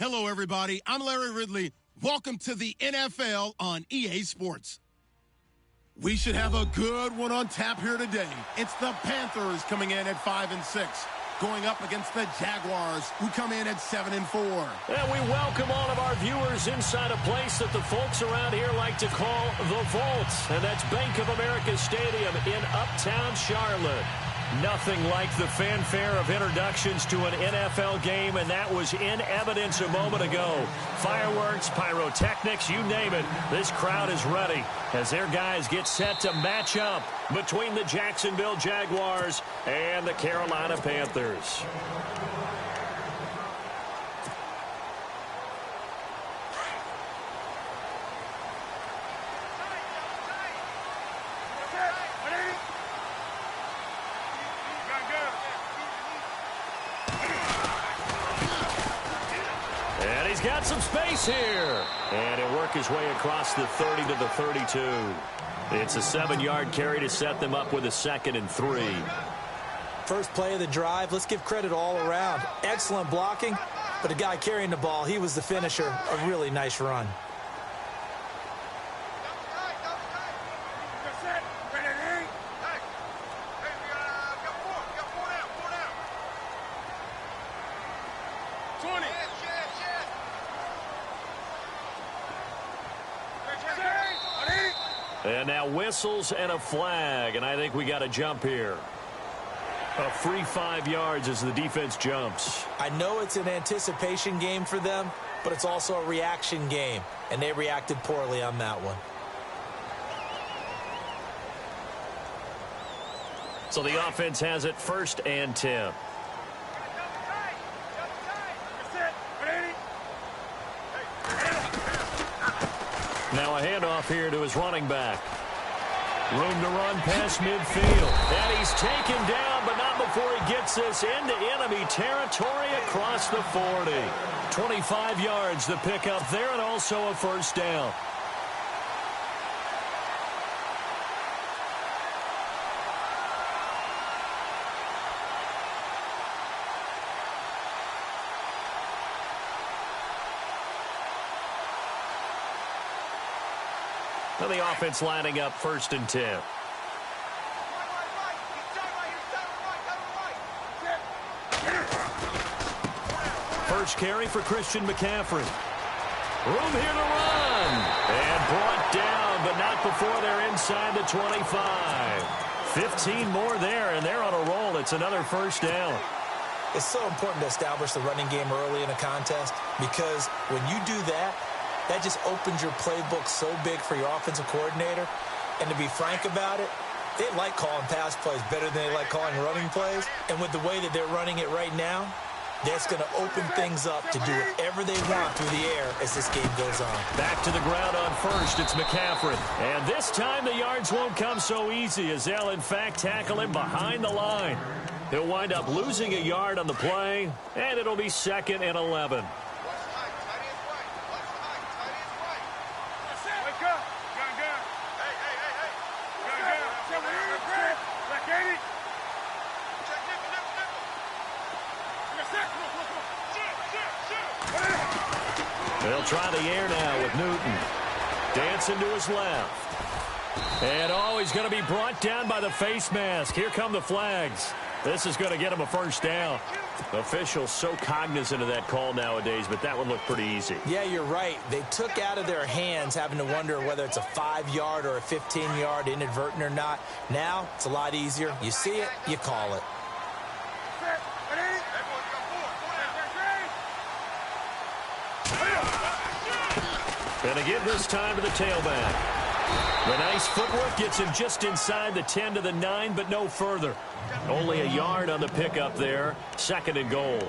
Hello, everybody. I'm Larry Ridley. Welcome to the NFL on EA Sports. We should have a good one on tap here today. It's the Panthers coming in at 5-6, going up against the Jaguars, who come in at 7-4. And we welcome all of our viewers inside a place that the folks around here like to call the Vault, and that's Bank of America Stadium in Uptown Charlotte. Nothing like the fanfare of introductions to an NFL game, and that was in evidence a moment ago. Fireworks, pyrotechnics, you name it. This crowd is ready as their guys get set to match up between the Jacksonville Jaguars and the Carolina Panthers. He's got some space here. And he'll work his way across the 30 to the 32. It's a 7-yard carry to set them up with a 2nd and 3. First play of the drive. Let's give credit all around. Excellent blocking, but the guy carrying the ball, he was the finisher. A really nice run. And now whistles and a flag, and I think we got a jump here. A free 5 yards as the defense jumps. I know it's an anticipation game for them, but it's also a reaction game, and they reacted poorly on that one. So the offense has it 1st and 10. Now a handoff here to his running back. Room to run past midfield. And he's taken down, but not before he gets this into enemy territory across the 40. 25 yards the pickup there, and also a 1st down. The offense lining up 1st and 10. First carry for Christian McCaffrey. Room here to run. And brought down, but not before they're inside the 25. 15 more there, and they're on a roll. It's another 1st down. It's so important to establish the running game early in a contest, because when you do that, that just opens your playbook so big for your offensive coordinator. And to be frank about it, they like calling pass plays better than they like calling running plays. And with the way that they're running it right now, that's going to open things up to do whatever they want through the air as this game goes on. Back to the ground on 1st. It's McCaffrey. And this time the yards won't come so easy as they'll, in fact, tackle him behind the line. He'll wind up losing a yard on the play, and it'll be 2nd and 11. They'll try the air now with Newton. Dancing to his left. And, he's going to be brought down by the face mask. Here come the flags. This is going to get him a 1st down. Officials so cognizant of that call nowadays, but that one looked pretty easy. Yeah, you're right. They took out of their hands having to wonder whether it's a 5-yard or a 15-yard inadvertent or not. Now, it's a lot easier. You see it, you call it. And again this time to the tailback. The nice footwork gets him just inside the 10 to the 9, but no further. Only a yard on the pickup there. 2nd and goal.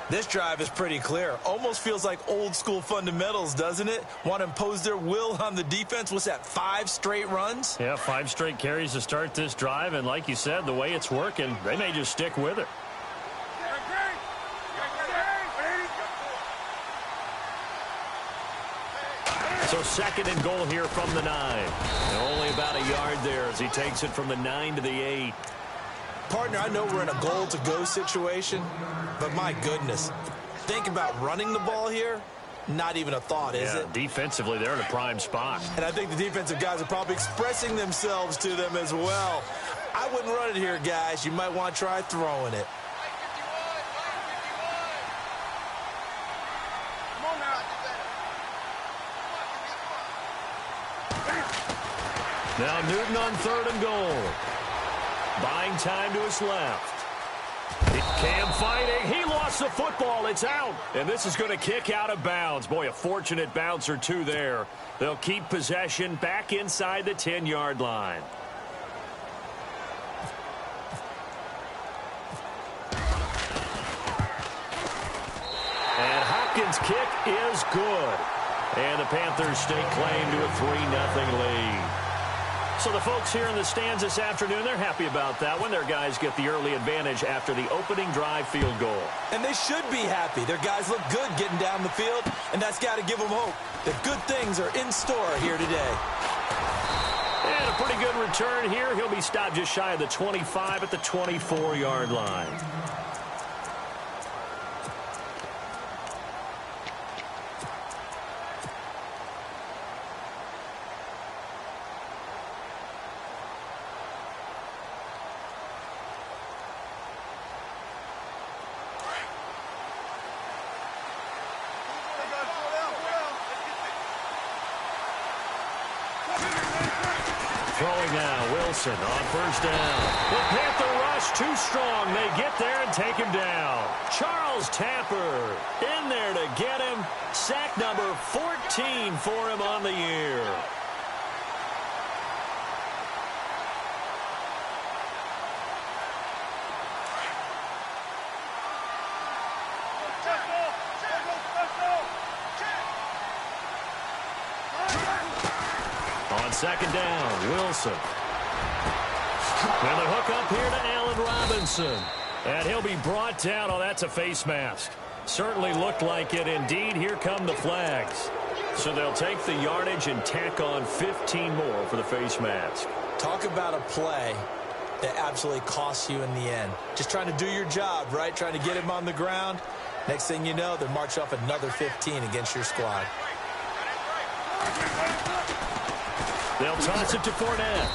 This drive is pretty clear. Almost feels like old school fundamentals, doesn't it? Want to impose their will on the defense. What's that, 5 straight runs? Yeah, 5 straight carries to start this drive. And like you said, the way it's working, they may just stick with it. So 2nd and goal here from the 9. And only about a yard there as he takes it from the 9 to the 8. Partner, I know we're in a goal-to-go situation, but my goodness, think about running the ball here, not even a thought, is it? Defensively, they're in a prime spot. And I think the defensive guys are probably expressing themselves to them as well. I wouldn't run it here, guys. You might want to try throwing it. Now Newton on 3rd and goal. Buying time to his left. Cam fighting. He lost the football. It's out. And this is going to kick out of bounds. Boy, a fortunate bounce or two there. They'll keep possession back inside the 10-yard line. And Hopkins' kick is good. And the Panthers stake claim to a 3-0 lead. So the folks here in the stands this afternoon, they're happy about that when their guys get the early advantage after the opening drive field goal. And they should be happy. Their guys look good getting down the field, and that's got to give them hope that good things are in store here today. And a pretty good return here. He'll be stopped just shy of the 25 at the 24-yard line. Throwing now, Wilson on 1st down. The Panther rush too strong. They get there and take him down. Charles Tapper in there to get him. Sack number 14 for him on the year. On 2nd down, Wilson. And the hook up here to Allen Robinson. And he'll be brought down. Oh, that's a face mask. Certainly looked like it. Indeed, here come the flags. So they'll take the yardage and tack on 15 more for the face mask. Talk about a play that absolutely costs you in the end. Just trying to do your job, right? Trying to get him on the ground. Next thing you know, they'll march off another 15 against your squad. They'll toss it to Fournette.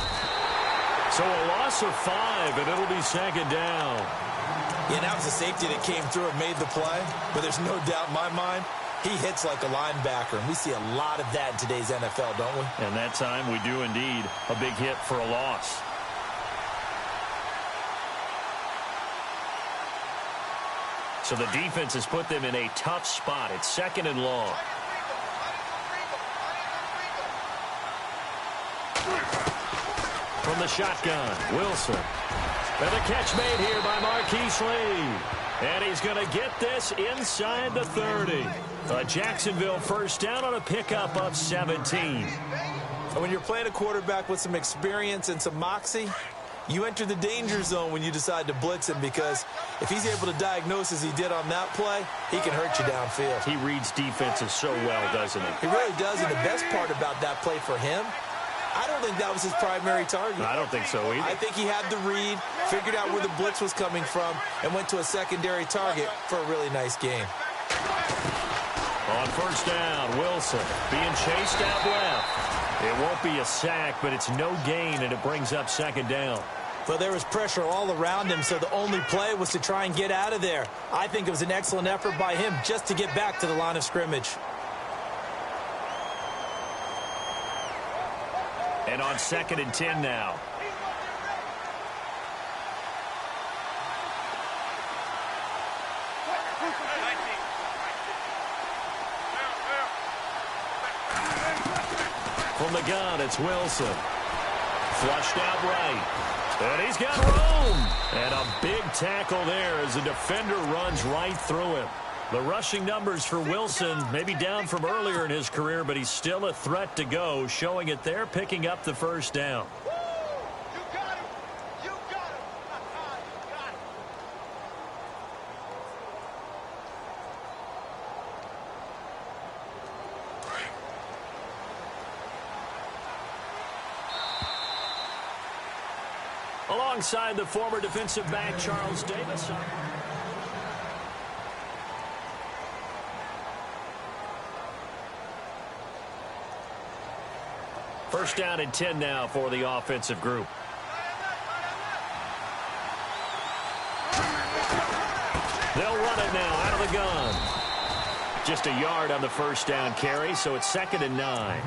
So a loss of 5, and it'll be 2nd down. Yeah, that was a safety that came through and made the play. But there's no doubt in my mind, he hits like a linebacker. And we see a lot of that in today's NFL, don't we? And that time we do indeed. A big hit for a loss. So the defense has put them in a tough spot. It's 2nd and long. From the shotgun, Wilson. And the catch made here by Marquise Lee. And he's going to get this inside the 30. A Jacksonville 1st down on a pickup of 17. And when you're playing a quarterback with some experience and some moxie, you enter the danger zone when you decide to blitz him, because if he's able to diagnose as he did on that play, he can hurt you downfield. He reads defenses so well, doesn't he? He really does, and the best part about that play for him, I don't think that was his primary target. I don't think so either. I think he had the read, figured out where the blitz was coming from, and went to a secondary target for a really nice game. On 1st down, Wilson being chased out left. It won't be a sack, but it's no gain, and it brings up 2nd down. Well, there was pressure all around him, so the only play was to try and get out of there. I think it was an excellent effort by him just to get back to the line of scrimmage. And on 2nd and 10 now. From the gun, it's Wilson. Flushed out right. And he's got room. And a big tackle there as the defender runs right through him. The rushing numbers for Wilson maybe down from earlier in his career, but he's still a threat to go, showing it there, picking up the 1st down. Alongside the former defensive back, Charles Davis. First down and 10 now for the offensive group. They'll run it now out of the gun. Just a yard on the first down carry, so it's 2nd and 9.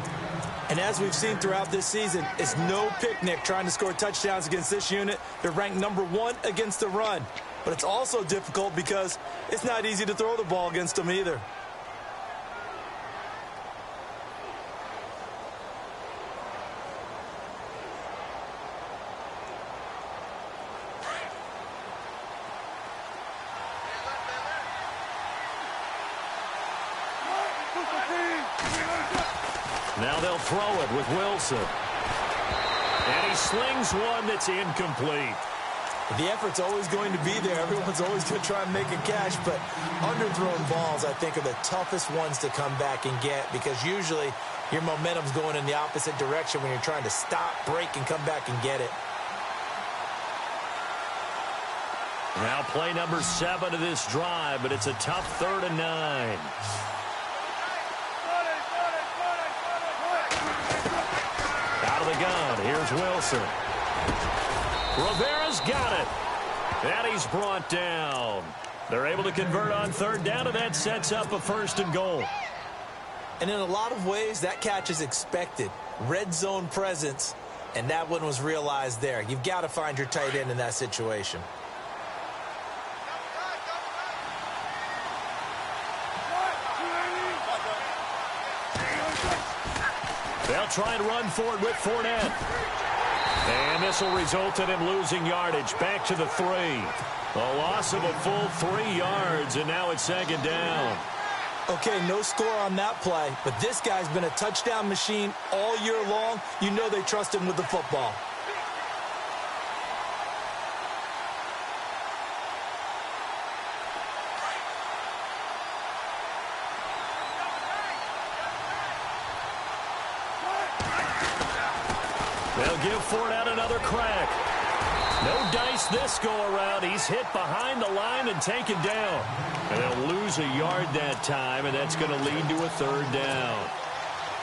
And as we've seen throughout this season, it's no picnic trying to score touchdowns against this unit. They're ranked number 1 against the run. But it's also difficult because it's not easy to throw the ball against them either. Now they'll throw it with Wilson. And he slings one that's incomplete. The effort's always going to be there. Everyone's always going to try and make a catch, but underthrown balls, I think, are the toughest ones to come back and get because usually your momentum's going in the opposite direction when you're trying to stop, break, and come back and get it. Now play number 7 of this drive, but it's a tough 3rd and 9. Out of the gun, here's Wilson. Rivera's got it. And he's brought down. They're able to convert on 3rd down, and that sets up a 1st and goal. And in a lot of ways, that catch is expected. Red zone presence, and that one was realized there. You've got to find your tight end in that situation. They'll try and run for it with Fournette. And this will result in him losing yardage. Back to the 3. A loss of a full 3 yards, and now it's 2nd down. Okay, no score on that play, but this guy's been a touchdown machine all year long. You know they trust him with the football. They'll give Fournette another crack. No dice this go-around. He's hit behind the line and taken down. And they'll lose a yard that time, and that's going to lead to a 3rd down.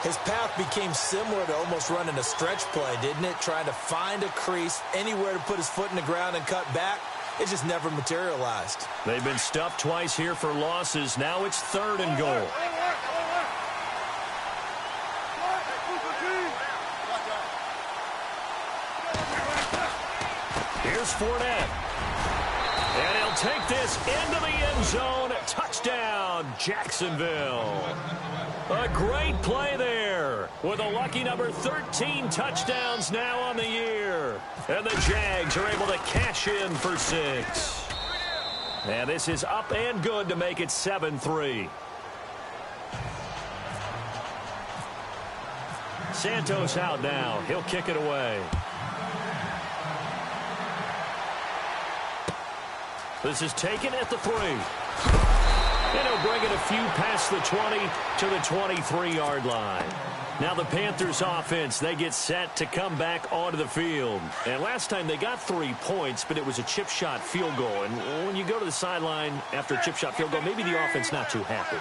His path became similar to almost running a stretch play, didn't it? Trying to find a crease, anywhere to put his foot in the ground and cut back. It just never materialized. They've been stuffed twice here for losses. Now it's 3rd and goal. Here's Fournette. And he'll take this into the end zone. Touchdown, Jacksonville. A great play there with a lucky number 13 touchdowns now on the year. And the Jags are able to cash in for 6. And this is up and good to make it 7-3. Santos out now. He'll kick it away. This is taken at the 3. And he'll bring it a few past the 20 to the 23-yard line. Now the Panthers offense, they get set to come back onto the field. And last time they got 3 points, but it was a chip shot field goal. And when you go to the sideline after a chip shot field goal, maybe the offense not too happy.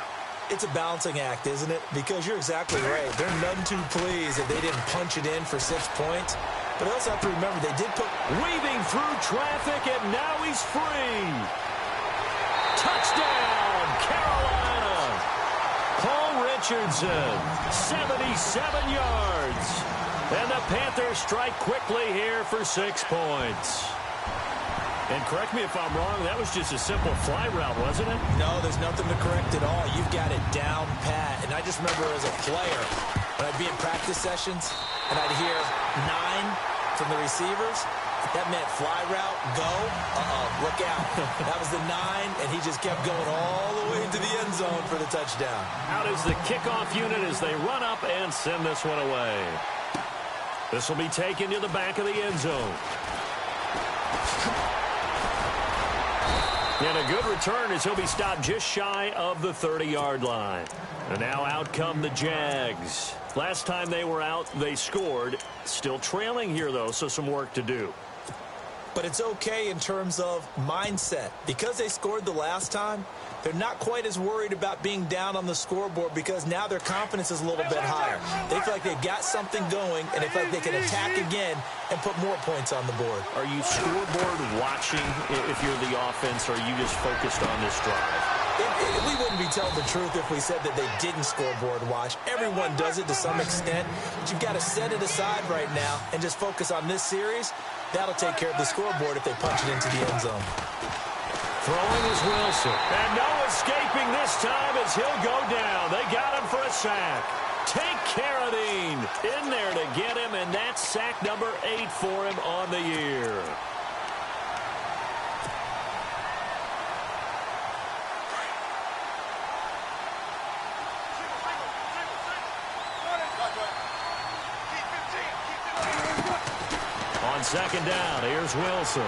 It's a balancing act, isn't it? Because you're exactly right. They're none too pleased that they didn't punch it in for 6 points. But I also have to remember they did put weaving through traffic, and now he's free. Touchdown, Carolina. Paul Richardson, 77 yards. And the Panthers strike quickly here for 6 points. And correct me if I'm wrong, that was just a simple fly route, wasn't it? No, there's nothing to correct at all. You've got it down pat. And I just remember as a player, when I'd be in practice sessions, and I'd hear 9 from the receivers, that meant fly route, go, look out. That was the 9, and he just kept going all the way into the end zone for the touchdown. Out is the kickoff unit as they run up and send this one away. This will be taken to the back of the end zone. And a good return as he'll be stopped just shy of the 30-yard line. And now out come the Jags. Last time they were out, they scored. Still trailing here, though, so some work to do. But it's okay in terms of mindset. Because they scored the last time, they're not quite as worried about being down on the scoreboard because now their confidence is a little bit higher. They feel like they've got something going, and they feel like they can attack again and put more points on the board. Are you scoreboard watching if you're the offense, or are you just focused on this drive? We wouldn't be telling the truth if we said that they didn't scoreboard watch. Everyone does it to some extent, but you've got to set it aside right now and just focus on this series. That'll take care of the scoreboard if they punch it into the end zone. Throwing is Wilson. And no escaping this time as he'll go down. They got him for a sack. Take Carradine in there to get him, and that's sack number 8 for him on the year. On second down, here's Wilson.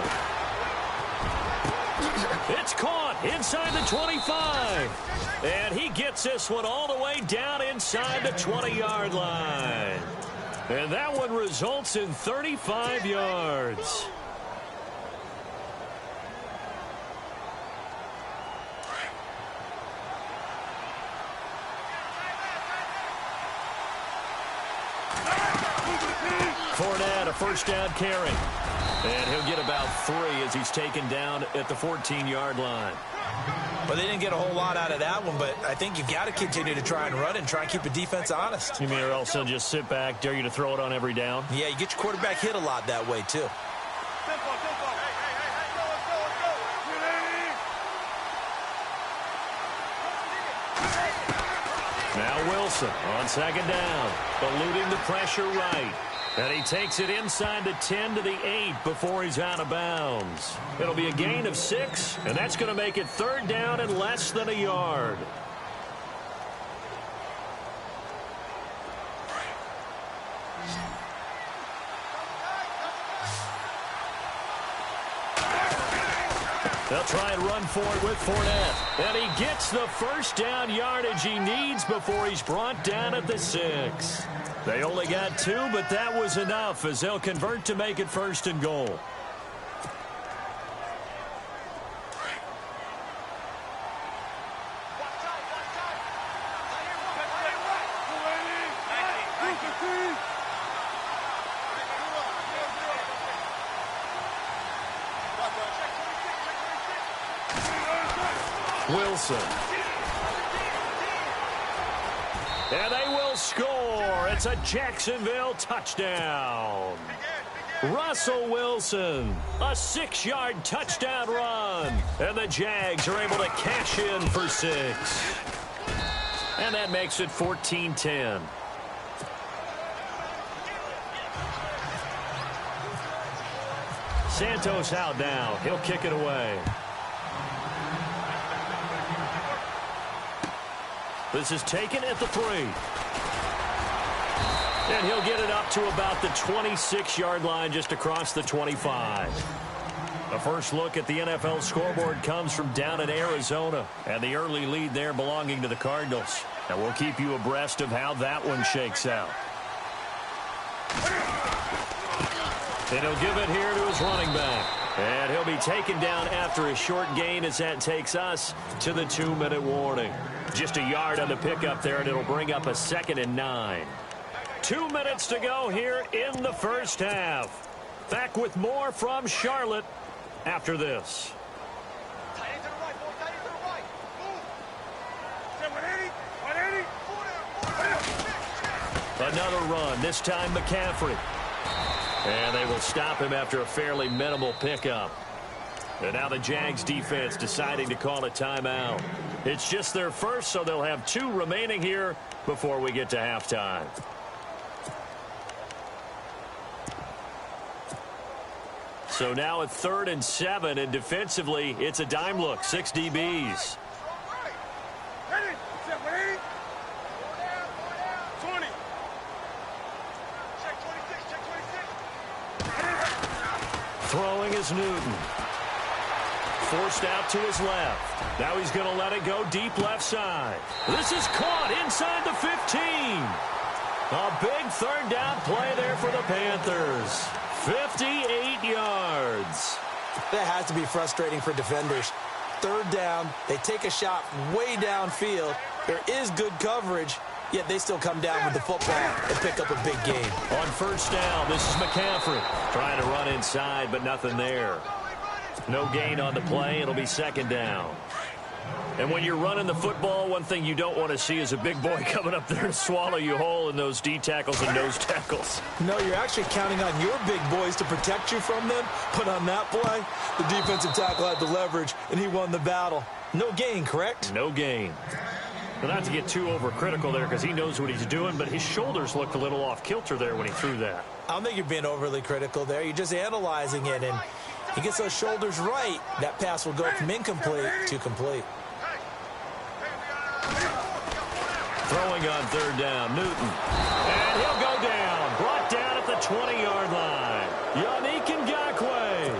It's caught inside the 25. And he gets this one all the way down inside the 20-yard line. And that one results in 35 yards. Fournette, a first down carry. And he'll get about 3 as he's taken down at the 14-yard line. Well, they didn't get a whole lot out of that one, but I think you've got to continue to try and run and try and keep the defense honest. You mean or else they'll just sit back, dare you to throw it on every down? Yeah, you get your quarterback hit a lot that way, too. Now Wilson on second down, eluding the pressure right. And he takes it inside the 10 to the 8 before he's out of bounds. It'll be a gain of 6, and that's going to make it third down and less than a yard. They'll try and run for it with Fournette. And he gets the first down yardage he needs before he's brought down at the 6. They only got 2, but that was enough as they'll convert to make it first and goal. Wilson. And they will score. It's a Jacksonville touchdown. Russell Wilson, a 6-yard touchdown run. And the Jags are able to cash in for 6. And that makes it 14-10. Santos out now. He'll kick it away. This is taken at the 3. And he'll get it up to about the 26-yard line just across the 25. The first look at the NFL scoreboard comes from down in Arizona. And the early lead there belonging to the Cardinals. And we'll keep you abreast of how that one shakes out. And he'll give it here to his running back. And he'll be taken down after a short gain as that takes us to the 2-minute warning. Just a yard on the pickup there, and it'll bring up a 2nd and 9. 2 minutes to go here in the first half. Back with more from Charlotte after this. Another run, this time McCaffrey. And they will stop him after a fairly minimal pickup. And now the Jags defense deciding to call a timeout. It's just their first, so they'll have 2 remaining here before we get to halftime. So now at 3rd and 7, and defensively, it's a dime look, 6 DBs. Throwing is Newton. Forced out to his left. Now he's going to let it go deep left side. This is caught inside the 15. A big 3rd down play there for the Panthers. 58 yards. That has to be frustrating for defenders. Third down, they take a shot way downfield. There is good coverage, yet they still come down with the football and pick up a big gain. On first down, this is McCaffrey trying to run inside, but nothing there. No gain on the play. It'll be second down. And when you're running the football, one thing you don't want to see is a big boy coming up there to swallow you whole in those D tackles and nose tackles. No, you're actually counting on your big boys to protect you from them. But on that play, the defensive tackle had the leverage, and he won the battle. No gain, correct? No gain. Well, not to get too overcritical there because he knows what he's doing, but his shoulders looked a little off kilter there when he threw that. I don't think you're being overly critical there. You're just analyzing it, and he gets those shoulders right. That pass will go from incomplete to complete. Throwing on third down, Newton. And he'll go down. Brought down at the 20-yard line. Yannick Ngakoue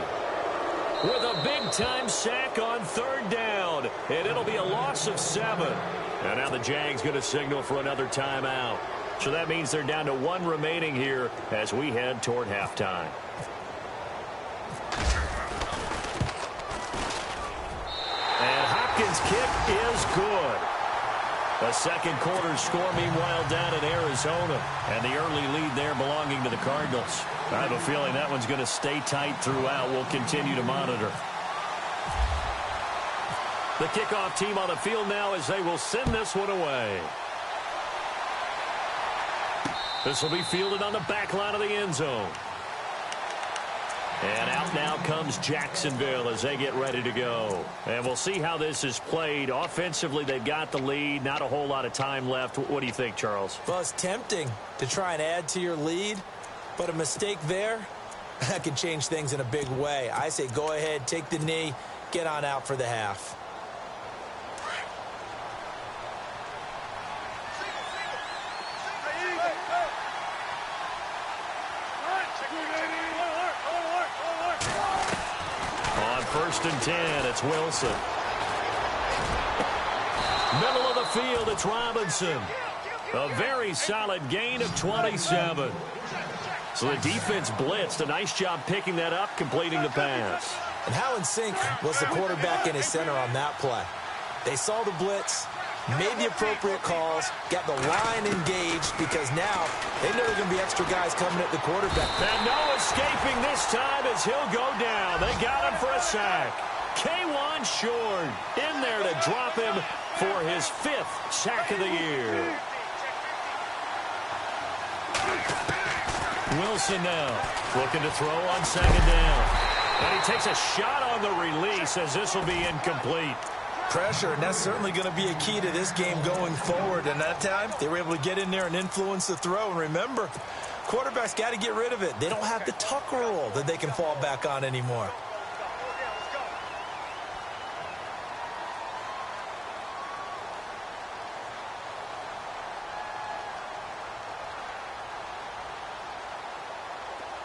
with a big-time sack on third down. And it'll be a loss of 7. And now the Jags going to signal for another timeout. So that means they're down to 1 remaining here as we head toward halftime. And Hopkins' kick is good. A second quarter score, meanwhile, down in Arizona. And the early lead there belonging to the Cardinals. I have a feeling that one's going to stay tight throughout. We'll continue to monitor. The kickoff team on the field now as they will send this one away. This will be fielded on the back line of the end zone. And out now comes Jacksonville as they get ready to go. And we'll see how this is played. Offensively, they've got the lead. Not a whole lot of time left. What do you think, Charles? Well, it's tempting to try and add to your lead, but a mistake there, that can change things in a big way. I say go ahead, take the knee, get on out for the half. First and 10, it's Wilson. Middle of the field, it's Robinson. A very solid gain of 27. So the defense blitzed. A nice job picking that up, completing the pass. And how in sync was the quarterback and his center on that play? They saw the blitz, made the appropriate calls, got the line engaged because now they know there are going to be extra guys coming at the quarterback. And no escaping this time as he'll go down. They got him for a sack. K'Wan Short in there to drop him for his 5th sack of the year. Wilson now looking to throw on second down. And he takes a shot on the release as this will be incomplete. Pressure, and that's certainly going to be a key to this game going forward. And that time, they were able to get in there and influence the throw. And remember, quarterbacks got to get rid of it. They don't have the tuck rule that they can fall back on anymore.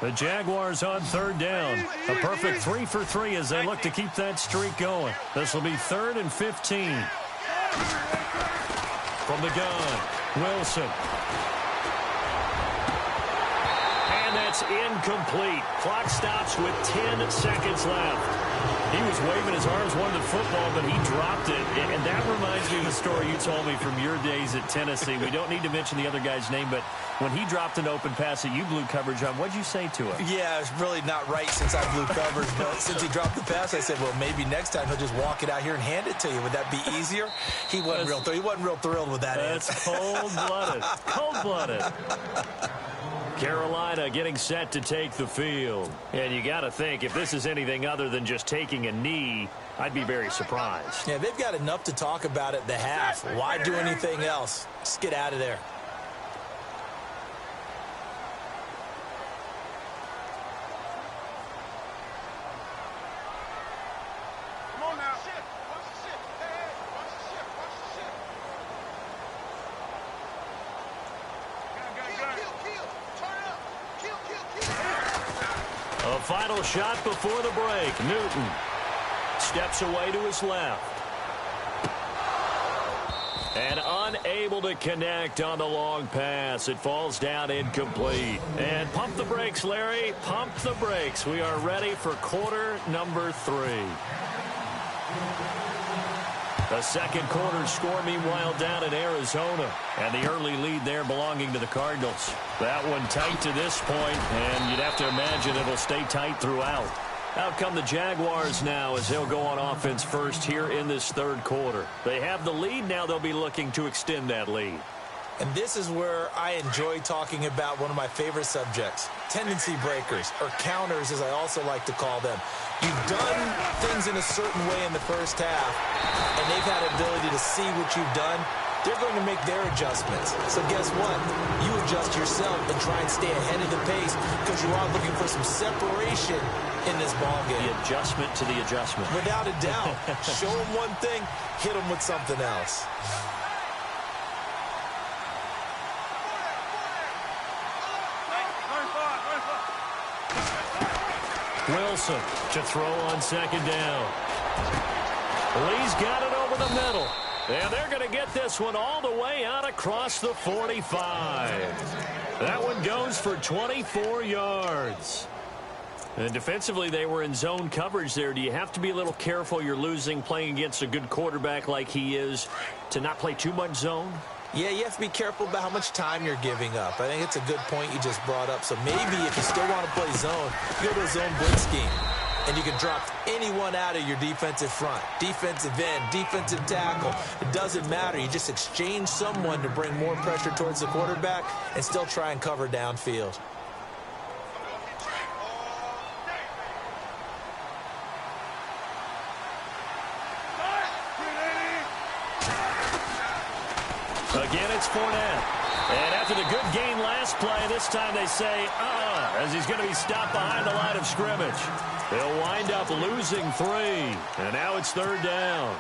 The Jaguars on third down. A perfect 3 for 3 as they look to keep that streak going. This will be 3rd and 15. From the gun, Wilson. And that's incomplete. Clock stops with 10 seconds left. He was waving his arms, wanted the football, but he dropped it. And that reminds me of the story you told me from your days at Tennessee. We don't need to mention the other guy's name, but when he dropped an open pass that you blew coverage on, what'd you say to him? Yeah, it's really not right since I blew coverage, but since he dropped the pass, I said, well, maybe next time he'll just walk it out here and hand it to you. Would that be easier? He wasn't real thrilled with that answer. That's cold-blooded. Cold-blooded. Carolina getting set to take the field. And you got to think, if this is anything other than just taking a knee, I'd be very surprised. Yeah, they've got enough to talk about at the half. Why do anything else? Just get out of there. A final shot before the break. Newton steps away to his left. And unable to connect on the long pass. It falls down incomplete. And pump the brakes, Larry. Pump the brakes. We are ready for quarter number 3. The second quarter score, meanwhile, down in Arizona. And the early lead there belonging to the Cardinals. That one tight to this point, and you'd have to imagine it'll stay tight throughout. Out come the Jaguars now as they'll go on offense first here in this third quarter. They have the lead. Now they'll be looking to extend that lead. And this is where I enjoy talking about one of my favorite subjects, tendency breakers, or counters as I also like to call them. You've done things in a certain way in the first half, and they've had ability to see what you've done. They're going to make their adjustments. So guess what? You adjust yourself and try and stay ahead of the pace because you are looking for some separation in this ballgame. The adjustment to the adjustment. Without a doubt. Show them one thing, hit them with something else. Wilson to throw on second down. Lee's got it over the middle. And they're going to get this one all the way out across the 45. That one goes for 24 yards. And defensively, they were in zone coverage there. Do you have to be a little careful? You're losing playing against a good quarterback like he is to not play too much zone? Yeah, you have to be careful about how much time you're giving up. I think it's a good point you just brought up. So maybe if you still want to play zone, you go to a zone blitz scheme. And you can drop anyone out of your defensive front, defensive end, defensive tackle. It doesn't matter. You just exchange someone to bring more pressure towards the quarterback and still try and cover downfield. Again, it's Fournette. And after the good game last play, this time they say, as he's going to be stopped behind the line of scrimmage. They'll wind up losing 3. And now it's third down.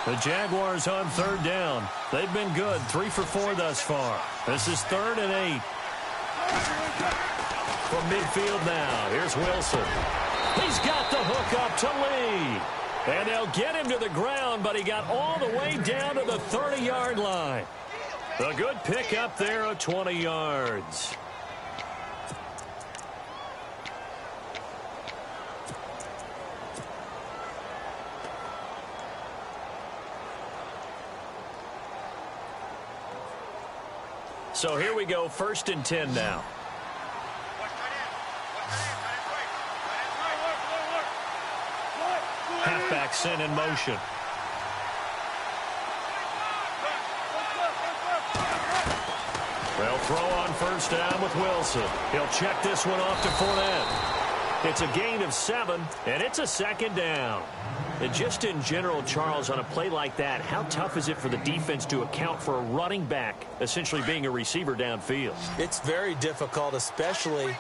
The Jaguars on third down. They've been good, 3 for 4 thus far. This is 3rd and 8. From midfield now, here's Wilson. He's got the hook up to Lee. And they'll get him to the ground, but he got all the way down to the 30-yard line. A good pickup there of 20 yards. So here we go, 1st and 10 now. Halfback sent in motion. They'll throw on first down with Wilson. He'll check this one off to Fournette. It's a gain of 7, and it's a 2nd down. And just in general, Charles, on a play like that, how tough is it for the defense to account for a running back essentially being a receiver downfield? It's very difficult, especially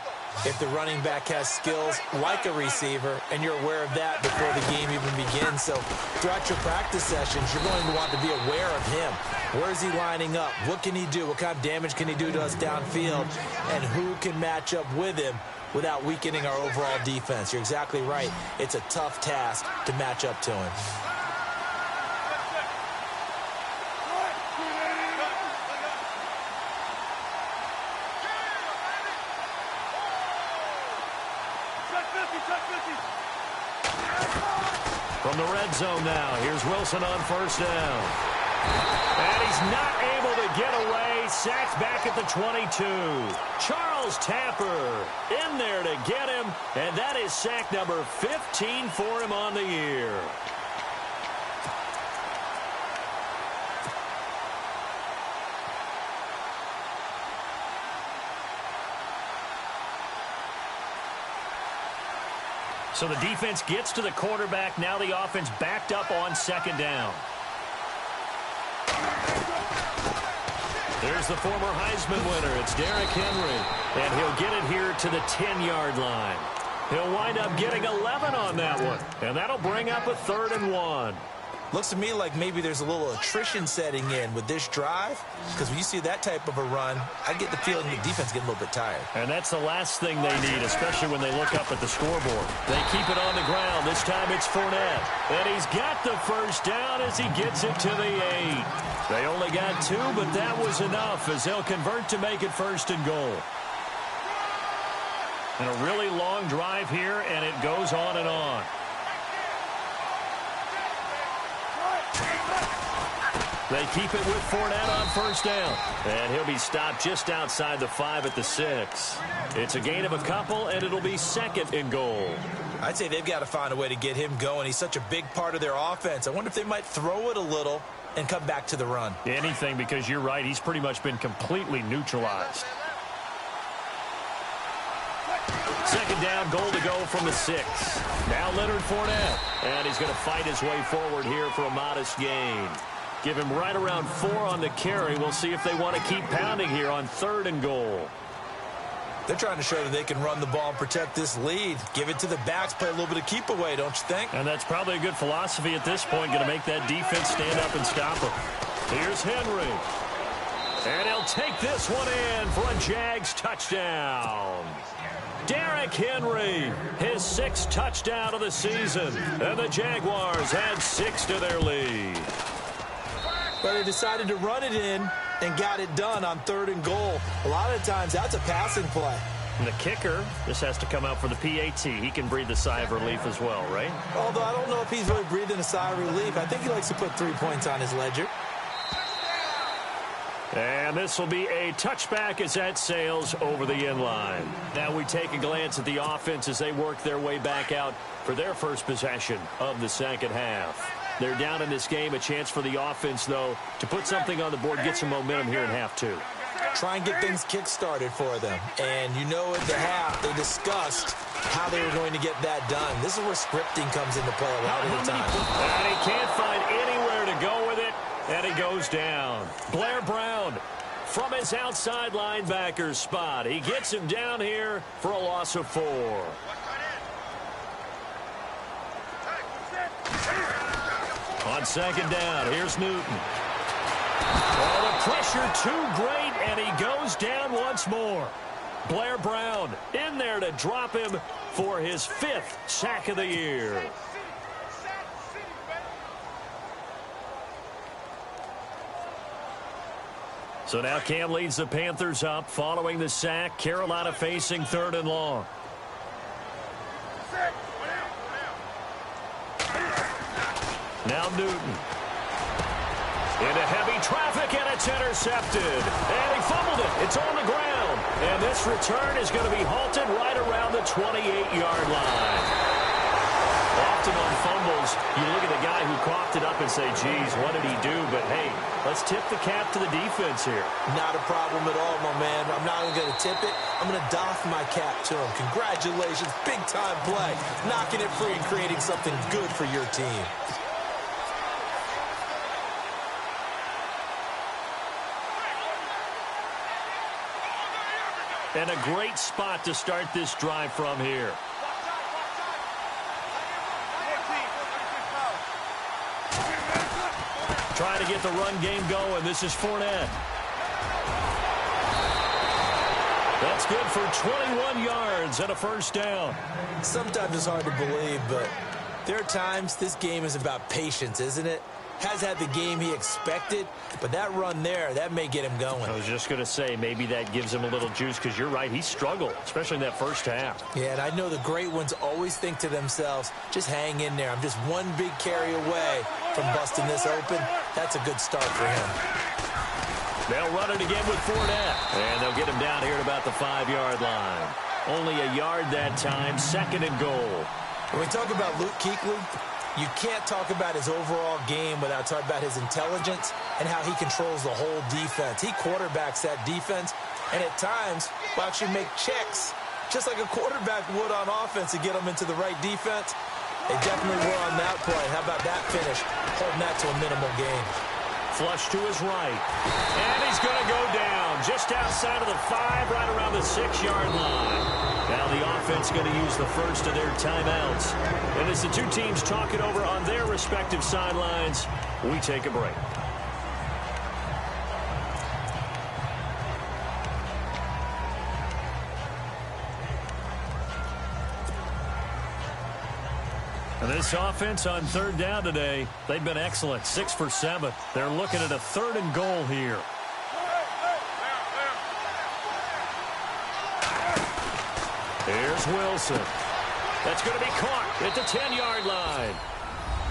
if the running back has skills like a receiver, and you're aware of that before the game even begins. So throughout your practice sessions, you're going to want to be aware of him. Where is he lining up? What can he do? What kind of damage can he do to us downfield? And who can match up with him without weakening our overall defense? You're exactly right. It's a tough task to match up to him. From the red zone now, here's Wilson on first down. And he's not able to get away. Sacked back at the 22. Charles Tapper in there to get him. And that is sack number 15 for him on the year. So the defense gets to the quarterback. Now the offense backed up on second down. There's the former Heisman winner. It's Derrick Henry. And he'll get it here to the 10-yard line. He'll wind up getting 11 on that one. And that'll bring up a 3rd and 1. Looks to me like maybe there's a little attrition setting in with this drive, because when you see that type of a run, I get the feeling the defense getting a little bit tired. And that's the last thing they need, especially when they look up at the scoreboard. They keep it on the ground. This time it's Fournette. And he's got the first down as he gets it to the 8. They only got 2, but that was enough as they'll convert to make it 1st and goal. And a really long drive here, and it goes on and on. They keep it with Fournette on 1st down. And he'll be stopped just outside the 5 at the 6. It's a gain of a couple, and it'll be 2nd and goal. I'd say they've got to find a way to get him going. He's such a big part of their offense. I wonder if they might throw it a little and come back to the run. Anything, because you're right. He's pretty much been completely neutralized. 2nd down, goal to go from the 6. Now Leonard Fournette. And he's going to fight his way forward here for a modest gain. Give him right around 4 on the carry. We'll see if they want to keep pounding here on 3rd and goal. They're trying to show that they can run the ball and protect this lead. Give it to the backs, play a little bit of keep away, don't you think? And that's probably a good philosophy at this point, going to make that defense stand up and stop him. Here's Henry. And he'll take this one in for a Jags touchdown. Derrick Henry, his 6th touchdown of the season. And the Jaguars add 6 to their lead. But they decided to run it in and got it done on 3rd and goal. A lot of times, that's a passing play. And the kicker, this has to come out for the PAT. He can breathe a sigh of relief as well, right? Although I don't know if he's really breathing a sigh of relief. I think he likes to put 3 points on his ledger. And this will be a touchback as that sails over the end line. Now we take a glance at the offense as they work their way back out for their first possession of the 2nd half. They're down in this game. A chance for the offense, though, to put something on the board, get some momentum here in half 2. Try and get things kick-started for them. And you know at the half, they discussed how they were going to get that done. This is where scripting comes into play a lot of the time. And he can't find anywhere to go with it, and he goes down. Blair Brown from his outside linebacker spot. He gets him down here for a loss of 4. On 2nd down, here's Newton. Oh, the pressure too great, and he goes down once more. Blair Brown in there to drop him for his 5th sack of the year. So now Cam leads the Panthers up following the sack. Carolina facing 3rd and long. Now Newton. Into heavy traffic, and it's intercepted. And he fumbled it. It's on the ground. And this return is going to be halted right around the 28-yard line. Often on fumbles, you look at the guy who coughed it up and say, geez, what did he do? But, hey, let's tip the cap to the defense here. Not a problem at all, my man. I'm not even going to tip it. I'm going to doff my cap to him. Congratulations. Big-time play. Knocking it free and creating something good for your team. And a great spot to start this drive from here. Trying to get the run game going. This is Fournette. That's good for 21 yards and a 1st down. Sometimes it's hard to believe, but there are times this game is about patience, isn't it? Has had the game he expected, but that run there, that may get him going. I was just going to say, maybe that gives him a little juice, because you're right, he struggled, especially in that 1st half. Yeah, and I know the great ones always think to themselves, just hang in there. I'm just one big carry away from busting this open. That's a good start for him. They'll run it again with Fournette, and they'll get him down here at about the 5-yard line. Only a yard that time, 2nd and goal. When we talk about Luke Kuechly, you can't talk about his overall game without talking about his intelligence and how he controls the whole defense. He quarterbacks that defense, and at times will actually make checks, just like a quarterback would on offense to get them into the right defense. They definitely were on that play. How about that finish? Holding that to a minimal gain. Flush to his right. And he's going to go down just outside of the 5, right around the 6-yard line. Now the offense going to use the first of their timeouts. And as the two teams talk it over on their respective sidelines, we take a break. And this offense on third down today, they've been excellent. 6 for 7. They're looking at a 3rd and goal here. Here's Wilson. That's going to be caught at the 10-yard line.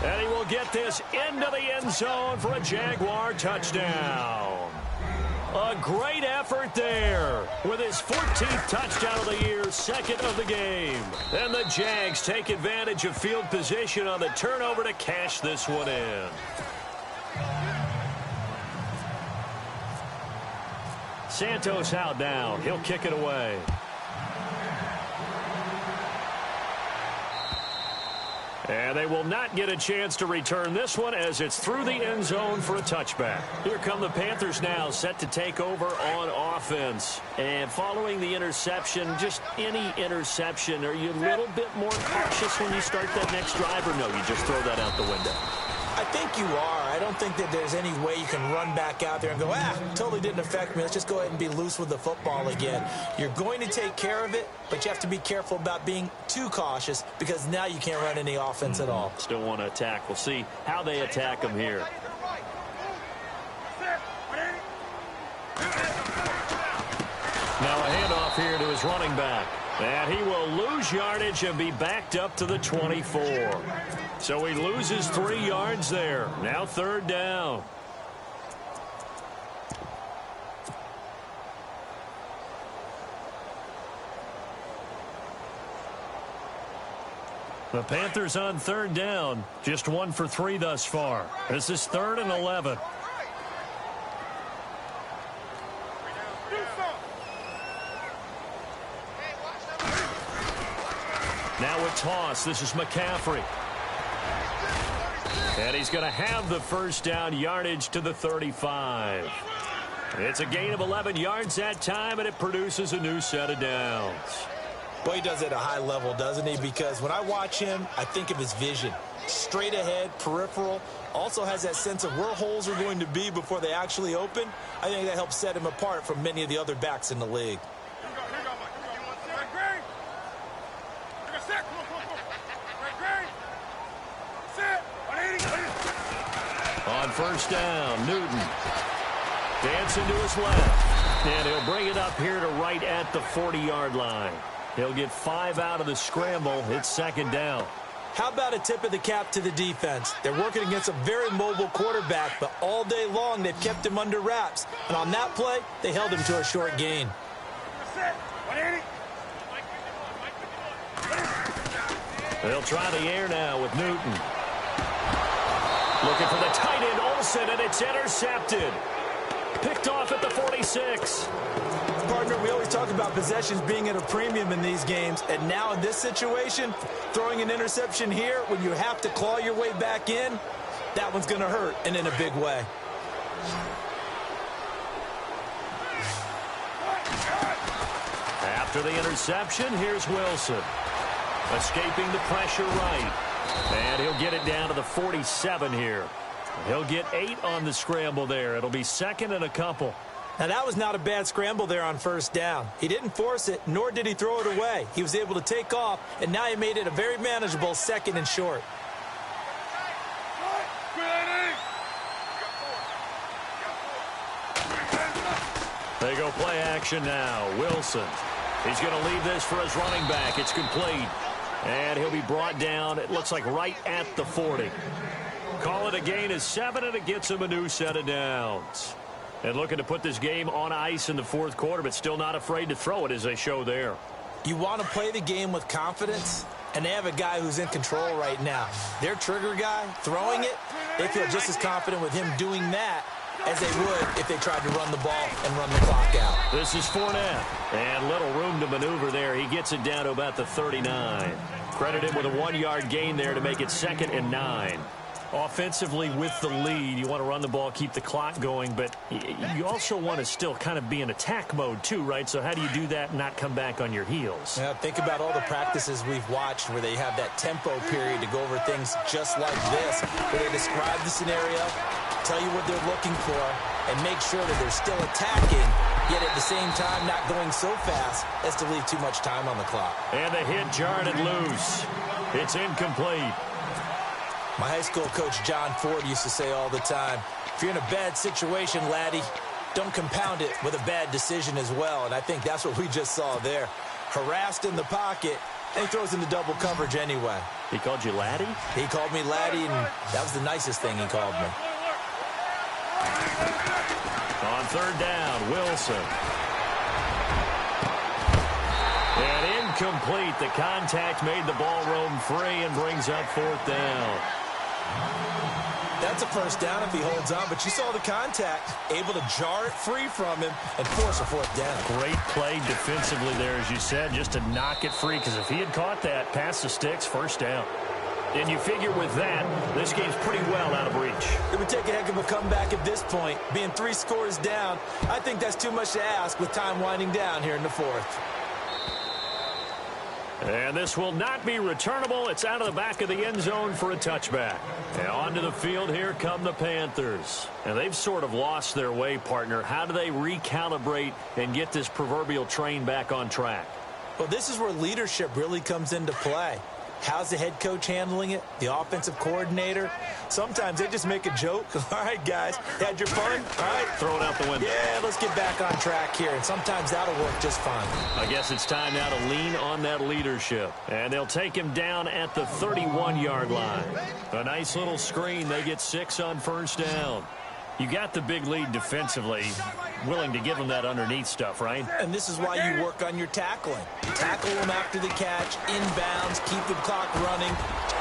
And he will get this into the end zone for a Jaguar touchdown. A great effort there with his 14th touchdown of the year, 2nd of the game. And the Jags take advantage of field position on the turnover to cash this one in. Santos out now. He'll kick it away. And they will not get a chance to return this one as it's through the end zone for a touchback. Here come the Panthers now, set to take over on offense. And following the interception, just any interception, are you a little bit more cautious when you start that next drive, or no, you just throw that out the window? I think you are. I don't think that there's any way you can run back out there and go, totally didn't affect me. Let's just go ahead and be loose with the football again. You're going to take care of it, but you have to be careful about being too cautious because now you can't run any offense at all. Still want to attack. We'll see how they attack them here. Now a handoff here to his running back. And he will lose yardage and be backed up to the 24. So he loses 3 yards there. Now 3rd down. The Panthers on 3rd down. Just 1 for 3 thus far. This is 3rd and 11. Now a toss. This is McCaffrey. And he's going to have the first down, yardage to the 35. It's a gain of 11 yards that time, and it produces a new set of downs. Boy, he does it at a high level, doesn't he? Because when I watch him, I think of his vision. Straight ahead, peripheral. Also has that sense of where holes are going to be before they actually open. I think that helps set him apart from many of the other backs in the league. On first down, Newton dancing to his left. And he'll bring it up here to right at the 40-yard line. He'll get 5 out of the scramble. It's 2nd down. How about a tip of the cap to the defense? They're working against a very mobile quarterback, but all day long they've kept him under wraps. And on that play, they held him to a short gain. They'll try the air now with Newton. Looking for the tight end, Olsen, and it's intercepted. Picked off at the 46. Partner, we always talk about possessions being at a premium in these games, and now in this situation, throwing an interception here when you have to claw your way back in, that one's going to hurt, and in a big way. After the interception, here's Wilson. Escaping the pressure right. And he'll get it down to the 47 here. He'll get 8 on the scramble there. It'll be 2nd and a couple. Now, that was not a bad scramble there on first down. He didn't force it, nor did he throw it away. He was able to take off, and now he made it a very manageable 2nd and short. They go play action now. Wilson. He's going to leave this for his running back. It's complete. And he'll be brought down, it looks like, right at the 40. Call it a gain of 7, and it gets him a new set of downs. And looking to put this game on ice in the 4th quarter, but still not afraid to throw it as they show there. You want to play the game with confidence, and they have a guy who's in control right now. Their trigger guy, throwing it, they feel just as confident with him doing that as they would if they tried to run the ball and run the clock out. This is Fournette, and little room to maneuver there. He gets it down to about the 39. Credit him with a 1-yard gain there to make it 2nd and 9. Offensively with the lead, you want to run the ball, keep the clock going, but you also want to still kind of be in attack mode too, right? So how do you do that and not come back on your heels? Yeah, think about all the practices we've watched where they have that tempo period to go over things just like this, where they describe the scenario, tell you what they're looking for, and make sure that they're still attacking, yet at the same time not going so fast as to leave too much time on the clock. And the hit jarred it loose. It's incomplete. My high school coach, John Ford, used to say all the time, if you're in a bad situation, laddie, don't compound it with a bad decision as well. And I think that's what we just saw there. Harassed in the pocket, and he throws into double coverage anyway. He called you laddie? He called me laddie, and that was the nicest thing he called me. On third down, Wilson. And incomplete. The contact made the ball roam free and brings up fourth down. That's a first down if he holds on, but you saw the contact, able to jar it free from him and force a fourth down. Great play defensively there, as you said, just to knock it free, because if he had caught that, past the sticks, first down. And you figure with that, this game's pretty well out of reach. It would take a heck of a comeback at this point. Being 3 scores down, I think that's too much to ask with time winding down here in the fourth. And this will not be returnable. It's out of the back of the end zone for a touchback. And onto the field, here come the Panthers. And they've sort of lost their way, partner. How do they recalibrate and get this proverbial train back on track? Well, this is where leadership really comes into play. How's the head coach handling it? The offensive coordinator? Sometimes they just make a joke. All right, guys, had your fun? All right. Throw it out the window. Yeah, let's get back on track here. And sometimes that'll work just fine. I guess it's time now to lean on that leadership. And they'll take him down at the 31-yard line. A nice little screen. They get 6 on first down. You got the big lead defensively, willing to give them that underneath stuff, right? And this is why you work on your tackling. Tackle them after the catch, inbounds, keep the clock running.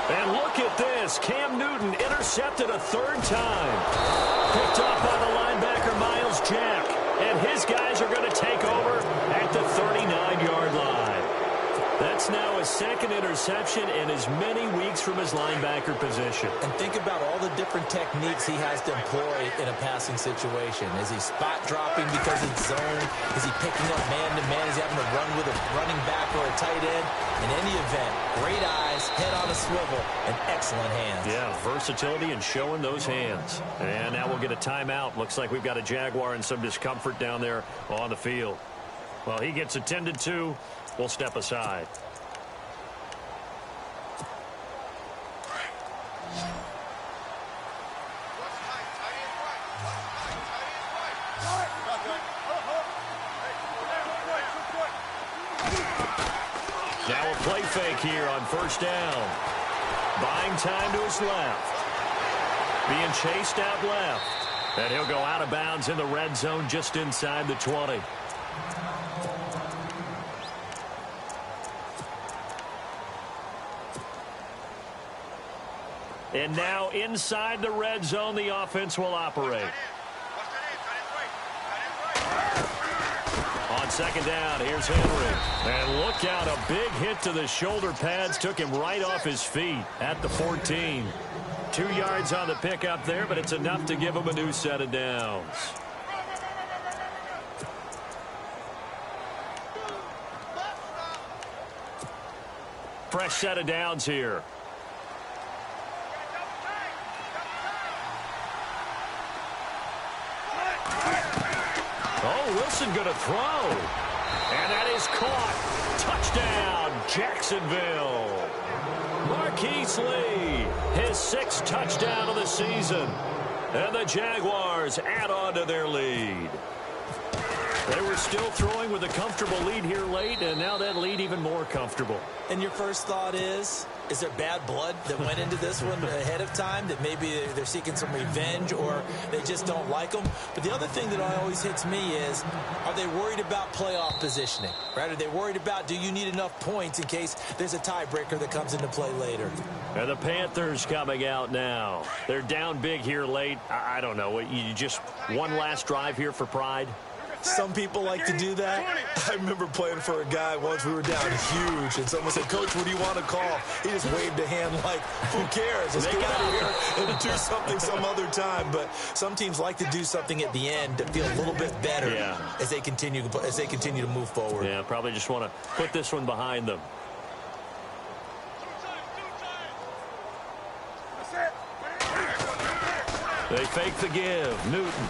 And look at this. Cam Newton intercepted a third time. Picked off by the linebacker, Miles Jack. And his guys are going to take over at the 39-yard line. That's now a second interception in as many weeks from his linebacker position. And think about all the different techniques he has to employ in a passing situation. Is he spot dropping because it's zone? Is he picking up man-to-man? Is he having to run with a running back or a tight end? In any event, great eyes, head on a swivel, and excellent hands. Yeah, versatility and showing those hands. And now we'll get a timeout. Looks like we've got a Jaguar in some discomfort down there on the field. Well, he gets attended to. We'll step aside. Now a play fake here on first down. Buying time to his left. Being chased out left. And he'll go out of bounds in the red zone just inside the 20. And now inside the red zone, the offense will operate. On second down, here's Henry. And look out, a big hit to the shoulder pads. Took him right off his feet at the 14. 2 yards on the pickup there, but it's enough to give him a new set of downs. Fresh set of downs here. Oh, Wilson going to throw. And that is caught. Touchdown, Jacksonville. Marquise Lee, his 6th touchdown of the season. And the Jaguars add on to their lead. They were still throwing with a comfortable lead here late, and now that lead even more comfortable. And your first thought is there bad blood that went into this one ahead of time, that maybe they're seeking some revenge or they just don't like them? But the other thing that always hits me is, are they worried about playoff positioning? Right? Are they worried about, do you need enough points in case there's a tiebreaker that comes into play later? And the Panthers coming out now. They're down big here late. I don't know. You just one last drive here for pride? Some people like to do that. I remember playing for a guy once. We were down huge, and someone said, "Coach, what do you want to call?" He just waved a hand like, "Who cares? Let's get out of here and do something some other time." But some teams like to do something at the end to feel a little bit better as they continue to move forward. Yeah, probably just want to put this one behind them. They fake the give. Newton.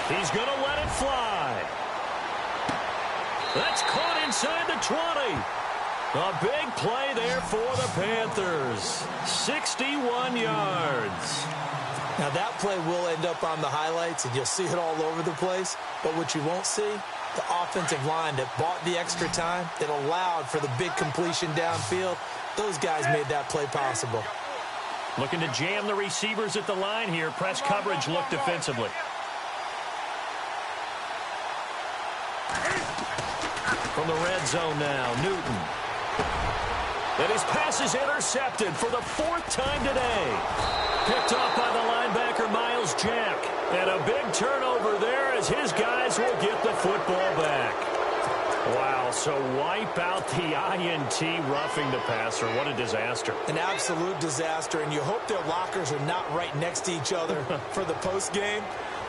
He's going to let it fly. That's caught inside the 20. A big play there for the Panthers. 61 yards. Now, that play will end up on the highlights, and you'll see it all over the place. But what you won't see, the offensive line that bought the extra time, that allowed for the big completion downfield, those guys made that play possible. Looking to jam the receivers at the line here. Press coverage look defensively. From the red zone now, Newton. And his pass is intercepted for the 4th time today. Picked off by the linebacker, Miles Jack. And a big turnover there as his guys will get the football back. Wow, so wipe out the INT roughing the passer. What a disaster. An absolute disaster, and you hope their lockers are not right next to each other for the post game.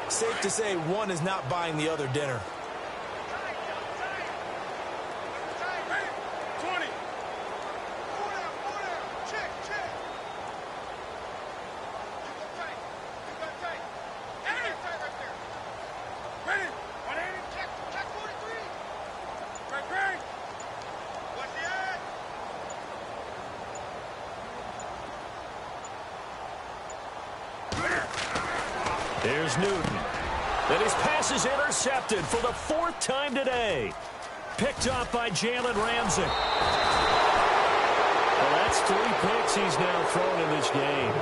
Safe to say one is not buying the other dinner. There's Newton. And his pass is intercepted for the 4th time today. Picked off by Jalen Ramsey. Well, that's 3 picks he's now thrown in this game.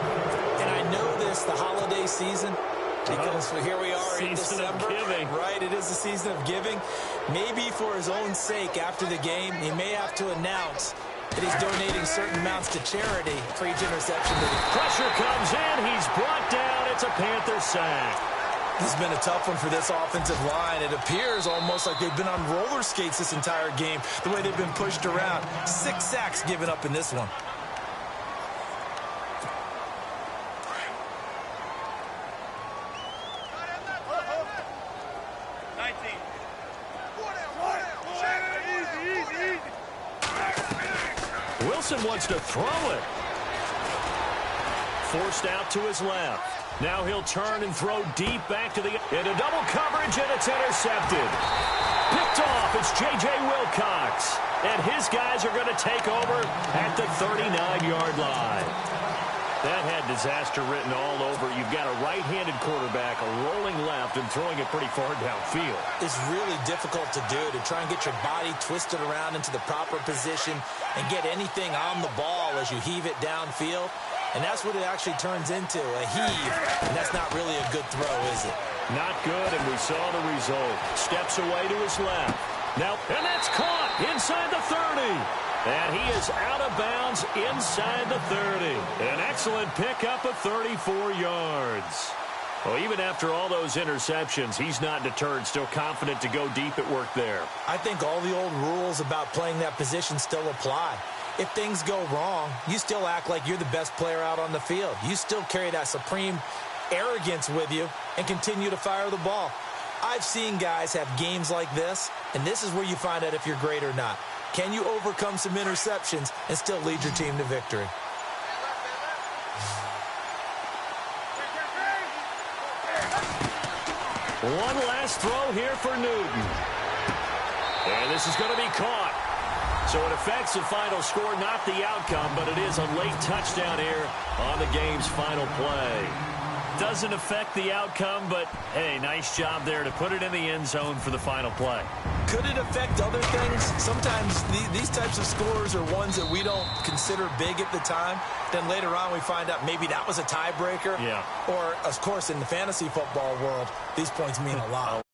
And I know this, the holiday season, because here we are in December. Season of giving. Right, it is the season of giving. Maybe for his own sake after the game, he may have to announce that he's donating certain amounts to charity for each interception. Pressure comes in. He's brought down. It's a Panther sack. This has been a tough one for this offensive line. It appears almost like they've been on roller skates this entire game, the way they've been pushed around. 6 sacks given up in this one. Wilson wants to throw it. Forced out to his left. Now he'll turn and throw deep back to the into double coverage, and it's intercepted. Picked off. It's J.J. Wilcox. And his guys are going to take over at the 39-yard line. That had disaster written all over. You've got a right-handed quarterback, a rolling left, and throwing it pretty far downfield. It's really difficult to do, to try and get your body twisted around into the proper position and get anything on the ball as you heave it downfield. And that's what it actually turns into, a heave. And that's not really a good throw, is it? Not good, and we saw the result. Steps away to his left. Now, and that's caught inside the 30. And he is out of bounds inside the 30. An excellent pickup of 34 yards. Well, even after all those interceptions, he's not deterred, still confident to go deep at work there. I think all the old rules about playing that position still apply. If things go wrong, you still act like you're the best player out on the field. You still carry that supreme arrogance with you and continue to fire the ball. I've seen guys have games like this, and this is where you find out if you're great or not. Can you overcome some interceptions and still lead your team to victory? One last throw here for Newton. And this is going to be caught. So it affects the final score, not the outcome, but it is a late touchdown here on the game's final play. Doesn't affect the outcome, but, hey, nice job there to put it in the end zone for the final play. Could it affect other things? Sometimes these types of scores are ones that we don't consider big at the time. Then later on we find out maybe that was a tiebreaker. Yeah. Or, of course, in the fantasy football world, these points mean a lot.